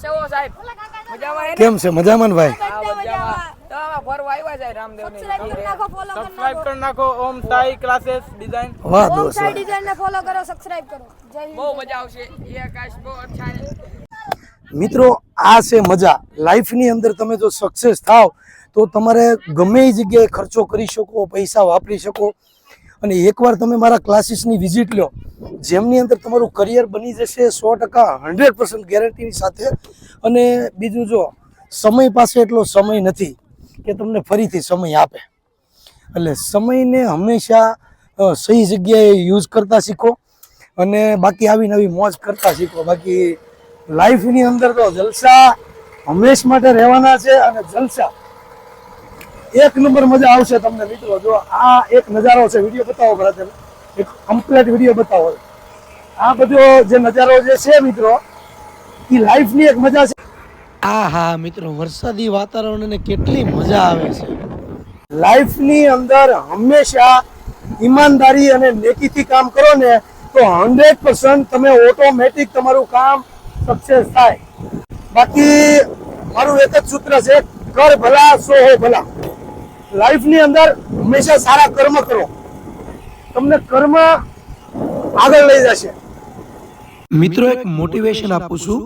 છો સાહેબ? મજામાં કેમ છે? મજામાં ને ભાઈ? હા મજામાં. તો આમાં ફરવા આવ્યા છે રામદેવની. સબસ્ક્રાઇબ કરી નાખો ઓમ સાઈ ક્લાसेस ડિઝાઇન. વાહ ઓમ દોસ્ત સાઈ ડિઝાઇન ને ફોલો કરો, સબસ્ક્રાઇબ કરો. જય હિન્દ. બહુ મજા આવશે. ये आकाश બહુ अच्छा है. મિત્રો, આ છે મજા. લાઈફની અંદર તમે જો સક્સેસ થાવ તો તમારે ગમે એ જગ્યાએ ખર્ચો કરી શકો, પૈસા વાપરી શકો. અને એકવાર તમે મારા ક્લાસીસની વિઝિટ લો, જેમની અંદર તમારું કરિયર બની જશે 100%, 100% ગેરંટીની સાથે. અને બીજું, જો સમય પાસે એટલો સમય નથી કે તમને ફરીથી સમય આપે, એટલે સમયને હંમેશા સહી જગ્યાએ યુઝ કરતા શીખો. અને બાકી આવી નવી મોજ કરતા શીખો. બાકી લાઈફની અંદર તો જલસા હંમેશ માટે રહેવાના છે. અને જલસા એક નંબર મજા આવશે તમને મિત્રો. જો આ એક નજારો છે, વિડીયો બતાવો ભરત, એક કમ્પ્લીટ વિડીયો બતાવો. આ બધો જે નજારો જે છે મિત્રો, એ લાઈફની એક મજા છે. હા મિત્રો, વરસાદી વાતાવરણ અને કેટલી મજા આવે છે. લાઈફની અંદર હંમેશા ઈમાનદારી અને નેકીથી કામ કરો ને તો 100% તમે ઓટોમેટિક તમારું કામ સક્સેસ થાય. બાકી મારું એક જ સૂત્ર છે, કર ભલા સો હો ભલા. લાઈફની અંદર હંમેશા સારા કર્મ કરો, તમને કર્મ આગળ લઈ જશે. મિત્રો, એક મોટિવેશન આપું છું.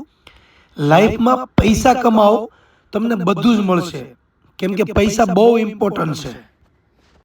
લાઈફમાં પૈસા કમાઓ, તમને બધું જ મળશે. કેમ કે પૈસા બહુ ઇમ્પોર્ટન્ટ છે.